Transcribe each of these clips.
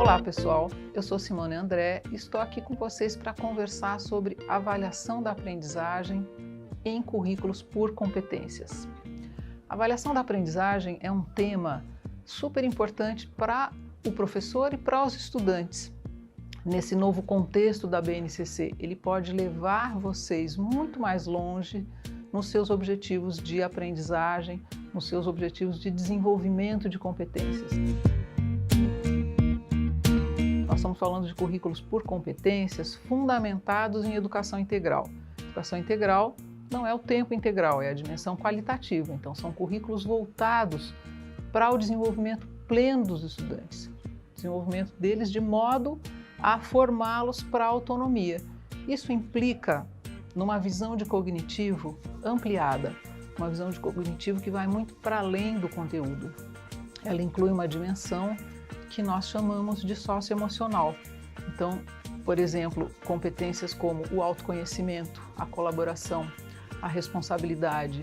Olá pessoal, eu sou Simone André e estou aqui com vocês para conversar sobre avaliação da aprendizagem em currículos por competências. A avaliação da aprendizagem é um tema super importante para o professor e para os estudantes. Nesse novo contexto da BNCC, ele pode levar vocês muito mais longe nos seus objetivos de aprendizagem, nos seus objetivos de desenvolvimento de competências. Nós estamos falando de currículos por competências fundamentados em educação integral. Educação integral não é o tempo integral, é a dimensão qualitativa. Então, são currículos voltados para o desenvolvimento pleno dos estudantes. Desenvolvimento deles de modo a formá-los para a autonomia. Isso implica numa visão de cognitivo ampliada, uma visão de cognitivo que vai muito para além do conteúdo. Ela inclui uma dimensão que nós chamamos de socioemocional. Então, por exemplo, competências como o autoconhecimento, a colaboração, a responsabilidade,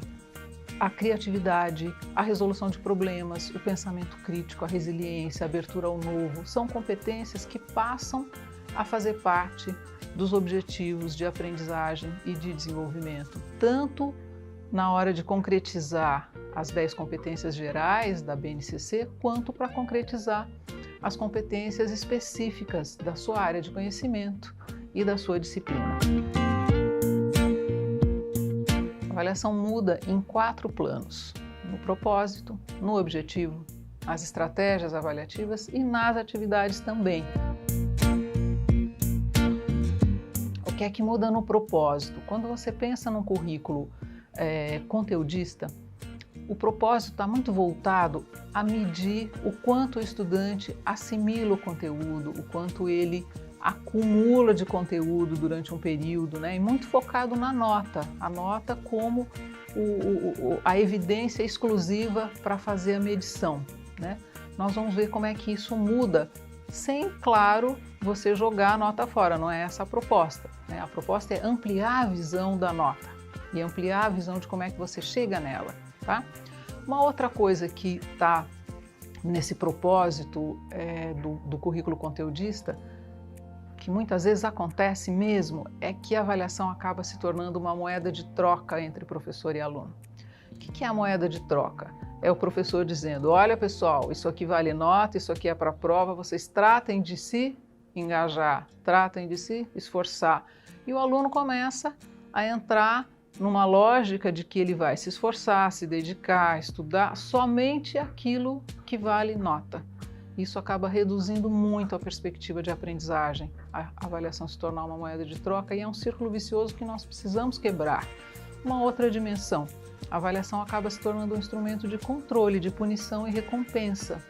a criatividade, a resolução de problemas, o pensamento crítico, a resiliência, a abertura ao novo, são competências que passam a fazer parte dos objetivos de aprendizagem e de desenvolvimento, tanto na hora de concretizar as 10 competências gerais da BNCC, quanto para concretizar as competências específicas da sua área de conhecimento e da sua disciplina. A avaliação muda em 4 planos: no propósito, no objetivo, nas estratégias avaliativas e nas atividades também. O que é que muda no propósito? Quando você pensa num currículo conteudista, o propósito está muito voltado a medir o quanto o estudante assimila o conteúdo, o quanto ele acumula de conteúdo durante um período, né? E muito focado na nota, a nota como a evidência exclusiva para fazer a medição, né? Nós vamos ver como é que isso muda, sem, claro, você jogar a nota fora, não é essa a proposta, né? A proposta é ampliar a visão da nota e ampliar a visão de como é que você chega nela, tá? Uma outra coisa que está nesse propósito do currículo conteudista, que muitas vezes acontece mesmo, é que a avaliação acaba se tornando uma moeda de troca entre professor e aluno. O que é a moeda de troca? É o professor dizendo: olha pessoal, isso aqui vale nota, isso aqui é para prova, vocês tratem de se engajar, tratem de se esforçar. E o aluno começa a entrar numa lógica de que ele vai se esforçar, se dedicar, estudar somente aquilo que vale nota. Isso acaba reduzindo muito a perspectiva de aprendizagem, a avaliação se tornar uma moeda de troca, e é um círculo vicioso que nós precisamos quebrar. Uma outra dimensão: a avaliação acaba se tornando um instrumento de controle, de punição e recompensa.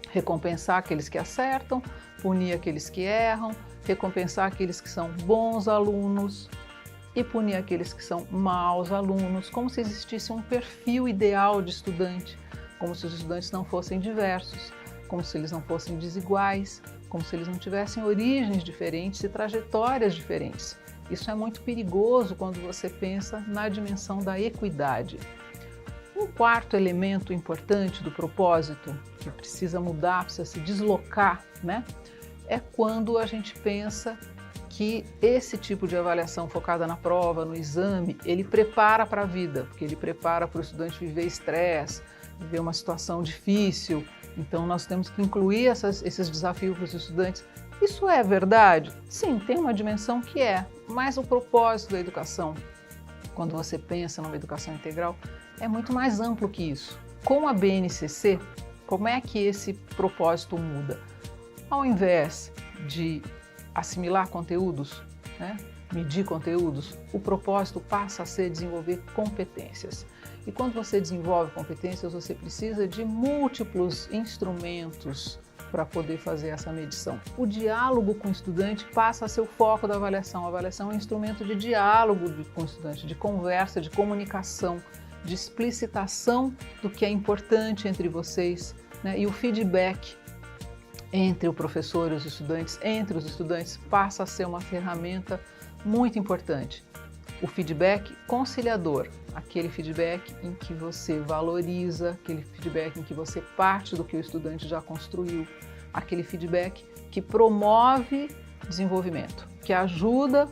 Recompensar aqueles que acertam, punir aqueles que erram, recompensar aqueles que são bons alunos e punir aqueles que são maus alunos, como se existisse um perfil ideal de estudante, como se os estudantes não fossem diversos, como se eles não fossem desiguais, como se eles não tivessem origens diferentes e trajetórias diferentes. Isso é muito perigoso quando você pensa na dimensão da equidade. Um quarto elemento importante do propósito, que precisa mudar, precisa se deslocar, né? É quando a gente pensa que esse tipo de avaliação focada na prova, no exame, ele prepara para a vida, porque ele prepara para o estudante viver estresse, viver uma situação difícil. Então, nós temos que incluir esses desafios para os estudantes. Isso é verdade? Sim, tem uma dimensão que é, mas o propósito da educação, quando você pensa numa educação integral, é muito mais amplo que isso. Com a BNCC, como é que esse propósito muda? Ao invés de assimilar conteúdos, né, medir conteúdos, o propósito passa a ser desenvolver competências. E quando você desenvolve competências, você precisa de múltiplos instrumentos para poder fazer essa medição. O diálogo com o estudante passa a ser o foco da avaliação. A avaliação é um instrumento de diálogo com o estudante, de conversa, de comunicação, de explicitação do que é importante entre vocês, né? E o feedback entre o professor e os estudantes, entre os estudantes, passa a ser uma ferramenta muito importante. O feedback conciliador, aquele feedback em que você valoriza, aquele feedback em que você parte do que o estudante já construiu, aquele feedback que promove desenvolvimento, que ajuda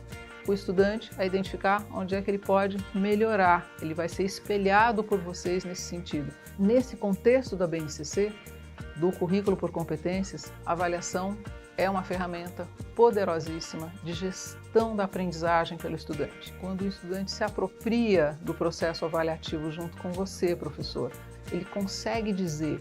o estudante a identificar onde é que ele pode melhorar. Ele vai ser espelhado por vocês nesse sentido. Nesse contexto da BNCC, do currículo por competências, a avaliação é uma ferramenta poderosíssima de gestão da aprendizagem pelo estudante. Quando o estudante se apropria do processo avaliativo junto com você, professor, ele consegue dizer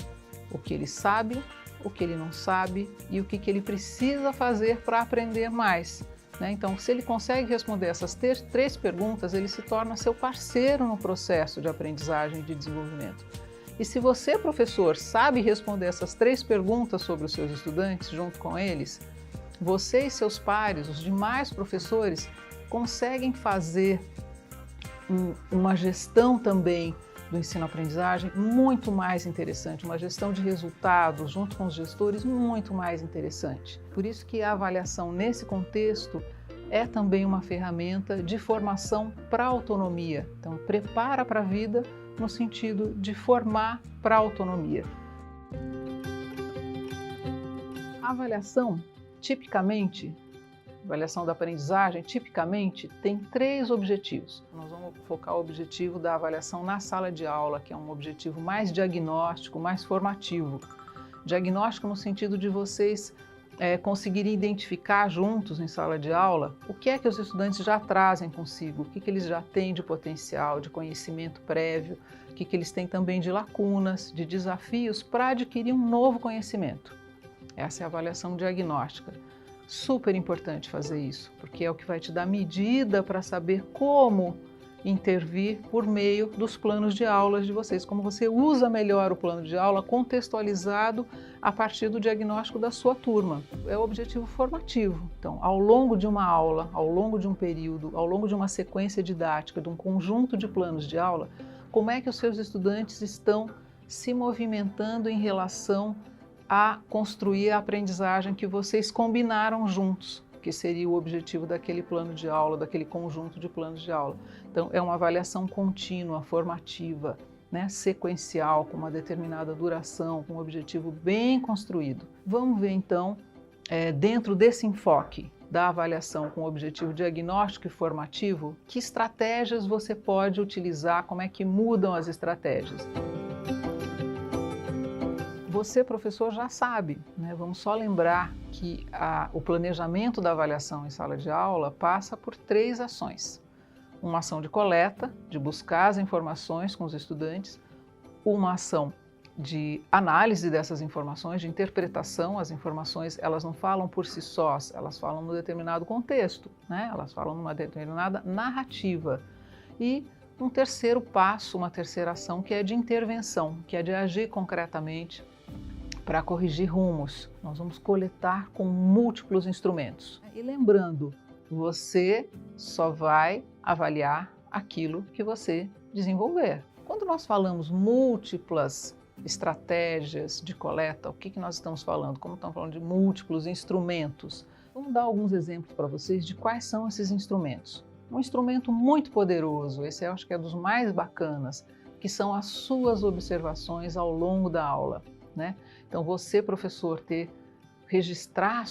o que ele sabe, o que ele não sabe e o que ele precisa fazer para aprender mais. Então, se ele consegue responder essas três perguntas, ele se torna seu parceiro no processo de aprendizagem e de desenvolvimento. E se você, professor, sabe responder essas 3 perguntas sobre os seus estudantes junto com eles, você e seus pares, os demais professores, conseguem fazer uma gestão também do ensino-aprendizagem muito mais interessante, uma gestão de resultados junto com os gestores muito mais interessante. Por isso que a avaliação nesse contexto é também uma ferramenta de formação para a autonomia. Então, prepara para a vida no sentido de formar para a autonomia. A avaliação, tipicamente, avaliação da aprendizagem, tipicamente, tem 3 objetivos. Nós vamos focar o objetivo da avaliação na sala de aula, que é um objetivo mais diagnóstico, mais formativo. Diagnóstico no sentido de vocês conseguirem identificar juntos em sala de aula o que é que os estudantes já trazem consigo, o que eles já têm de potencial, de conhecimento prévio, o que eles têm também de lacunas, de desafios para adquirir um novo conhecimento. Essa é a avaliação diagnóstica. Super importante fazer isso, porque é o que vai te dar medida para saber como intervir por meio dos planos de aulas de vocês, como você usa melhor o plano de aula contextualizado a partir do diagnóstico da sua turma. É o objetivo formativo. Então, ao longo de uma aula, ao longo de um período, ao longo de uma sequência didática, de um conjunto de planos de aula, como é que os seus estudantes estão se movimentando em relação a construir a aprendizagem que vocês combinaram juntos, que seria o objetivo daquele plano de aula, daquele conjunto de planos de aula. Então, é uma avaliação contínua, formativa, sequencial, com uma determinada duração, com um objetivo bem construído. Vamos ver, então, dentro desse enfoque da avaliação com objetivo diagnóstico e formativo, que estratégias você pode utilizar, como é que mudam as estratégias. Você, professor, já sabe, Vamos só lembrar que o planejamento da avaliação em sala de aula passa por 3 ações. Uma ação de coleta, de buscar as informações com os estudantes, uma ação de análise dessas informações, de interpretação. As informações, elas não falam por si sós, elas falam num determinado contexto, Elas falam numa determinada narrativa. E um terceiro passo, uma terceira ação, que é de intervenção, que é de agir concretamente para corrigir rumos. Nós vamos coletar com múltiplos instrumentos. E lembrando, você só vai avaliar aquilo que você desenvolver. Quando nós falamos múltiplas estratégias de coleta, o que nós estamos falando? Como estamos falando de múltiplos instrumentos? Vamos dar alguns exemplos para vocês de quais são esses instrumentos. Um instrumento muito poderoso, esse eu acho que é dos mais bacanas, que são as suas observações ao longo da aula, Então, você, professor, registrar as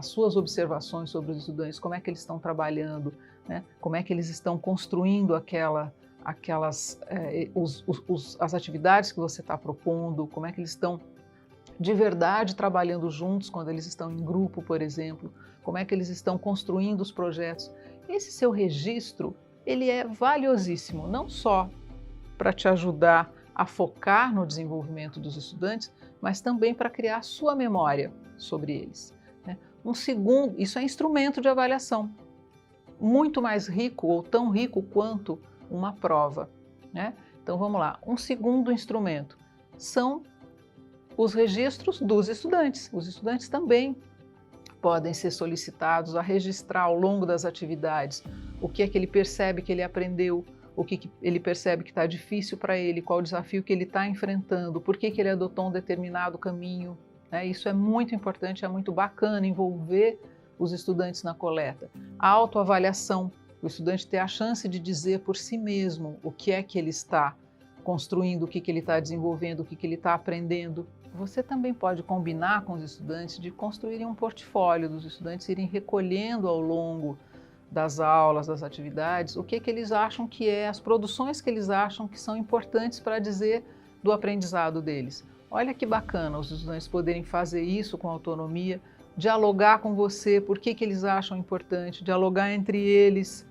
suas observações sobre os estudantes, como é que eles estão trabalhando, como é que eles estão construindo as atividades que você está propondo, como é que eles estão de verdade trabalhando juntos quando eles estão em grupo, por exemplo, como é que eles estão construindo os projetos. Esse seu registro, ele é valiosíssimo, não só para te ajudar a focar no desenvolvimento dos estudantes, mas também para criar sua memória sobre eles. Um segundo, isso é instrumento de avaliação, muito mais rico ou tão rico quanto uma prova. Então vamos lá, um segundo instrumento são os registros dos estudantes. Os estudantes também podem ser solicitados a registrar ao longo das atividades o que é que ele percebe que ele aprendeu, o que ele percebe que está difícil para ele, qual o desafio que ele está enfrentando, por que ele adotou um determinado caminho. Isso é muito importante, é muito bacana envolver os estudantes na coleta. A autoavaliação, o estudante ter a chance de dizer por si mesmo o que é que ele está construindo, o que ele está desenvolvendo, o que ele está aprendendo. Você também pode combinar com os estudantes de construírem um portfólio, dos estudantes irem recolhendo ao longo das aulas, das atividades, o que eles acham que as produções que eles acham que são importantes para dizer do aprendizado deles. Olha que bacana os estudantes poderem fazer isso com autonomia, dialogar com você, por que eles acham importante, dialogar entre eles,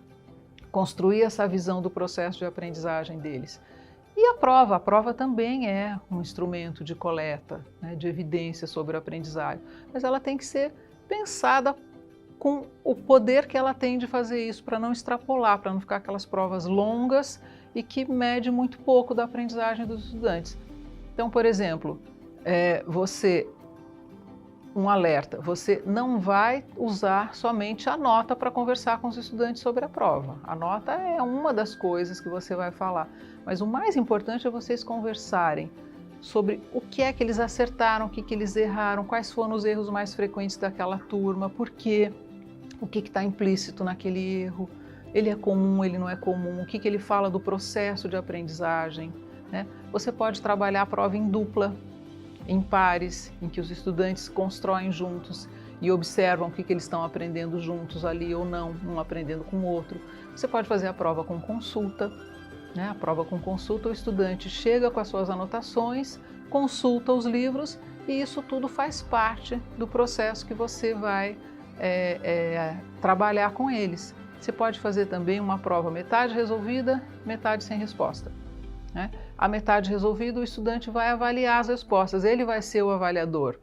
construir essa visão do processo de aprendizagem deles. E a prova também é um instrumento de coleta, né, de evidência sobre o aprendizagem, mas ela tem que ser pensada com o poder que ela tem de fazer isso, para não extrapolar, para não ficar aquelas provas longas e que mede muito pouco da aprendizagem dos estudantes. Então, por exemplo, um alerta, você não vai usar somente a nota para conversar com os estudantes sobre a prova. A nota é uma das coisas que você vai falar, mas o mais importante é vocês conversarem sobre o que é que eles acertaram, o que eles erraram, quais foram os erros mais frequentes daquela turma, por quê, o que está implícito naquele erro, ele é comum, ele não é comum, o que ele fala do processo de aprendizagem, né? Você pode trabalhar a prova em dupla, em pares, em que os estudantes constroem juntos e observam o que eles estão aprendendo juntos ali ou não, um aprendendo com o outro. Você pode fazer a prova com consulta, né? A prova com consulta, o estudante chega com as suas anotações, consulta os livros e isso tudo faz parte do processo que você vai trabalhar com eles. Você pode fazer também uma prova metade resolvida, metade sem resposta, né? A metade resolvida, o estudante vai avaliar as respostas, ele vai ser o avaliador.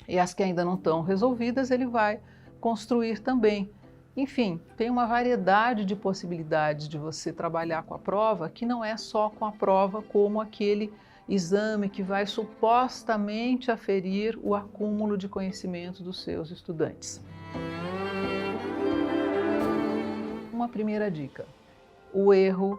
E as que ainda não estão resolvidas, ele vai construir também. Enfim, tem uma variedade de possibilidades de você trabalhar com a prova, que não é só com a prova como aquele exame que vai supostamente aferir o acúmulo de conhecimento dos seus estudantes. Uma primeira dica: o erro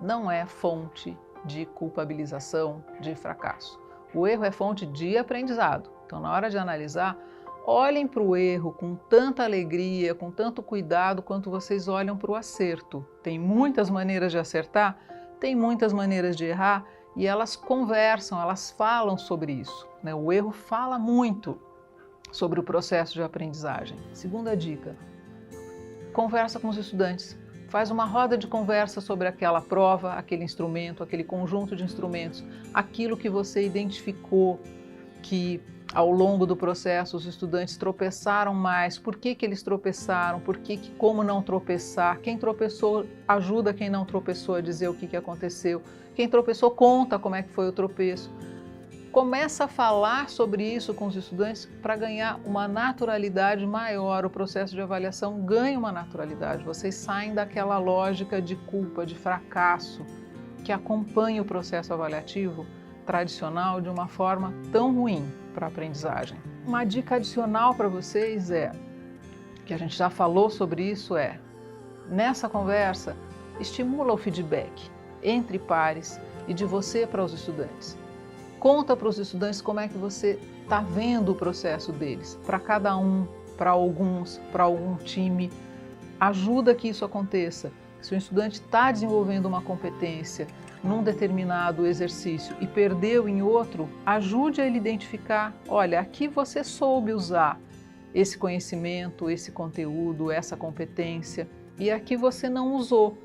não é fonte de culpabilização, de fracasso. O erro é fonte de aprendizado. Então, na hora de analisar, olhem para o erro com tanta alegria, com tanto cuidado, quanto vocês olham para o acerto. Tem muitas maneiras de acertar, tem muitas maneiras de errar, e elas conversam, elas falam sobre isso, né? O erro fala muito sobre o processo de aprendizagem. Segunda dica: conversa com os estudantes. Faz uma roda de conversa sobre aquela prova, aquele instrumento, aquele conjunto de instrumentos, aquilo que você identificou que ao longo do processo os estudantes tropeçaram mais, por que eles tropeçaram, como não tropeçar, quem tropeçou ajuda quem não tropeçou a dizer o que aconteceu, quem tropeçou conta como é que foi o tropeço. Começa a falar sobre isso com os estudantes para ganhar uma naturalidade maior, o processo de avaliação ganha uma naturalidade, vocês saem daquela lógica de culpa, de fracasso, que acompanha o processo avaliativo tradicional de uma forma tão ruim para a aprendizagem. Uma dica adicional para vocês que a gente já falou sobre isso, nessa conversa, estimula o feedback entre pares e de você para os estudantes. Conta para os estudantes como é que você está vendo o processo deles, para cada um, para alguns, para algum time. Ajuda que isso aconteça. Se o estudante está desenvolvendo uma competência num determinado exercício e perdeu em outro, ajude a ele identificar, olha, aqui você soube usar esse conhecimento, esse conteúdo, essa competência, e aqui você não usou.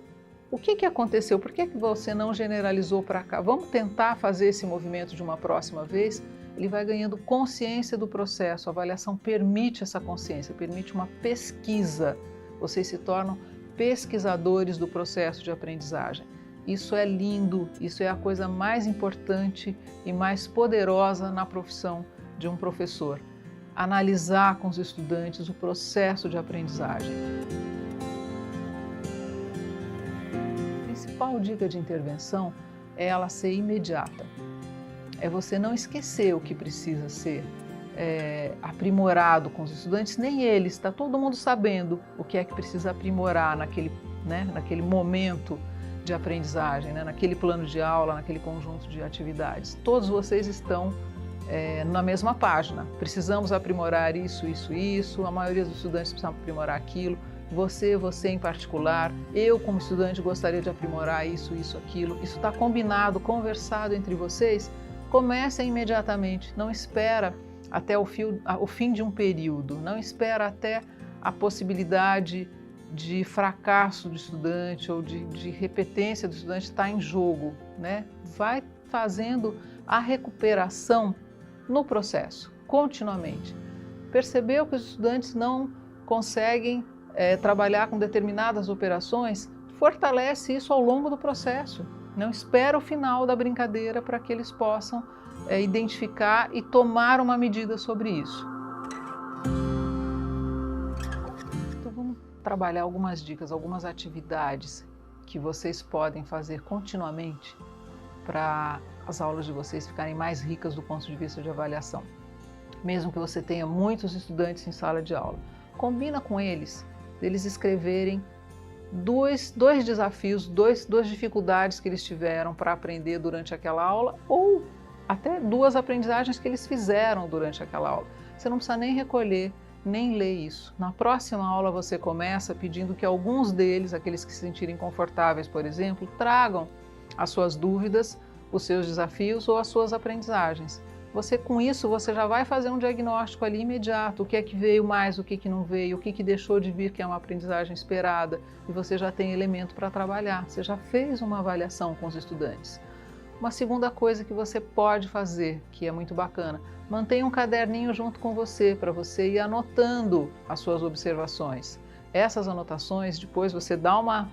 O que aconteceu? Por que você não generalizou para cá? Vamos tentar fazer esse movimento de uma próxima vez? Ele vai ganhando consciência do processo, a avaliação permite essa consciência, permite uma pesquisa. Vocês se tornam pesquisadores do processo de aprendizagem. Isso é lindo, isso é a coisa mais importante e mais poderosa na profissão de um professor. Analisar com os estudantes o processo de aprendizagem. A principal dica de intervenção é ela ser imediata. É você não esquecer o que precisa ser aprimorado com os estudantes, nem eles, está todo mundo sabendo o que é que precisa aprimorar naquele momento de aprendizagem, naquele plano de aula, naquele conjunto de atividades. Todos vocês estão na mesma página. Precisamos aprimorar isso, isso, isso, a maioria dos estudantes precisa aprimorar aquilo. Você em particular, eu como estudante gostaria de aprimorar isso, isso, aquilo. Isso está combinado, conversado entre vocês. comecem imediatamente, não espera até o fim de um período, não espera até a possibilidade de fracasso do estudante ou de repetência do estudante estar em jogo, né? Vai fazendo a recuperação no processo, continuamente. Percebeu que os estudantes não conseguem trabalhar com determinadas operações? Fortalece isso ao longo do processo. Não espera o final da brincadeira para que eles possam identificar e tomar uma medida sobre isso. Então vamos trabalhar algumas dicas, algumas atividades que vocês podem fazer continuamente para as aulas de vocês ficarem mais ricas do ponto de vista de avaliação. Mesmo que você tenha muitos estudantes em sala de aula, combina com eles escreverem dois desafios, duas dificuldades que eles tiveram para aprender durante aquela aula ou até duas aprendizagens que eles fizeram durante aquela aula. Você não precisa nem recolher, nem ler isso. Na próxima aula você começa pedindo que alguns deles, aqueles que se sentirem confortáveis, por exemplo, tragam as suas dúvidas, os seus desafios ou as suas aprendizagens. Com isso, você já vai fazer um diagnóstico ali imediato, o que é que veio mais, o que é que não veio, o que é que deixou de vir, que é uma aprendizagem esperada, e você já tem elemento para trabalhar, você já fez uma avaliação com os estudantes. Uma segunda coisa que você pode fazer, que é muito bacana, mantenha um caderninho junto com você, para você ir anotando as suas observações. Essas anotações, depois você dá uma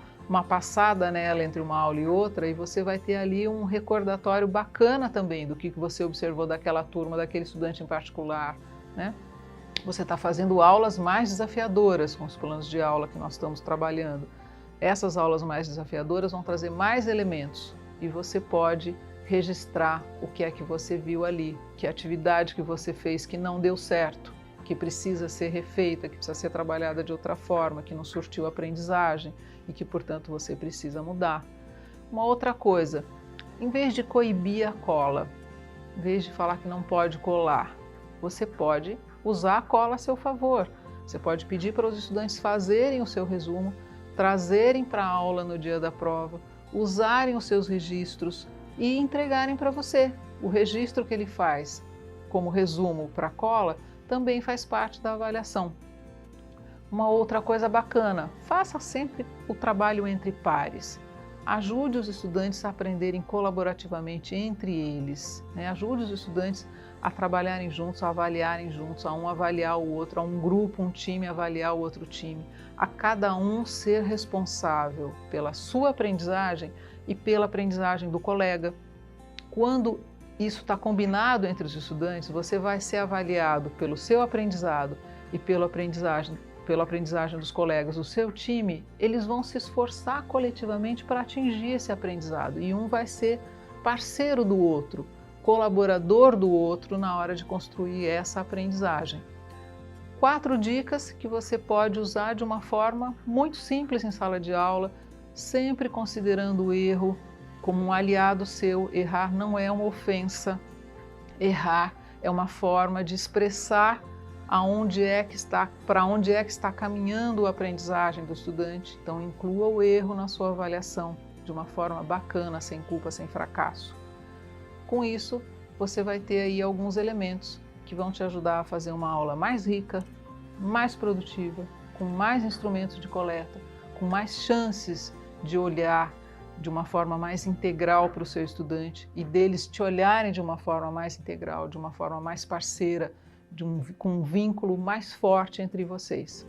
passada nela entre uma aula e outra e você vai ter ali um recordatório bacana também do que você observou daquela turma, daquele estudante em particular, né? Você está fazendo aulas mais desafiadoras com os planos de aula que nós estamos trabalhando. Essas aulas mais desafiadoras vão trazer mais elementos e você pode registrar o que é que você viu ali, que atividade que você fez que não deu certo, que precisa ser refeita, que precisa ser trabalhada de outra forma, que não surtiu aprendizagem e que, portanto, você precisa mudar. Uma outra coisa, em vez de coibir a cola, em vez de falar que não pode colar, você pode usar a cola a seu favor. Você pode pedir para os estudantes fazerem o seu resumo, trazerem para a aula no dia da prova, usarem os seus registros e entregarem para você. O registro que ele faz como resumo para a cola também faz parte da avaliação. Uma outra coisa bacana, faça sempre o trabalho entre pares. Ajude os estudantes a aprenderem colaborativamente entre eles, né? Ajude os estudantes a trabalharem juntos, a avaliarem juntos, a um avaliar o outro, a um grupo, um time avaliar o outro time, a cada um ser responsável pela sua aprendizagem e pela aprendizagem do colega. Quando isso está combinado entre os estudantes, você vai ser avaliado pelo seu aprendizado e pela aprendizagem dos colegas do seu time, eles vão se esforçar coletivamente para atingir esse aprendizado e um vai ser parceiro do outro, colaborador do outro na hora de construir essa aprendizagem. 4 dicas que você pode usar de uma forma muito simples em sala de aula, sempre considerando o erro como um aliado seu. Errar não é uma ofensa, errar é uma forma de expressar para onde é que está caminhando a aprendizagem do estudante. Então inclua o erro na sua avaliação de uma forma bacana, sem culpa, sem fracasso. Com isso, você vai ter aí alguns elementos que vão te ajudar a fazer uma aula mais rica, mais produtiva, com mais instrumentos de coleta, com mais chances de olhar de uma forma mais integral para o seu estudante e deles te olharem de uma forma mais integral, de uma forma mais parceira, com um vínculo mais forte entre vocês.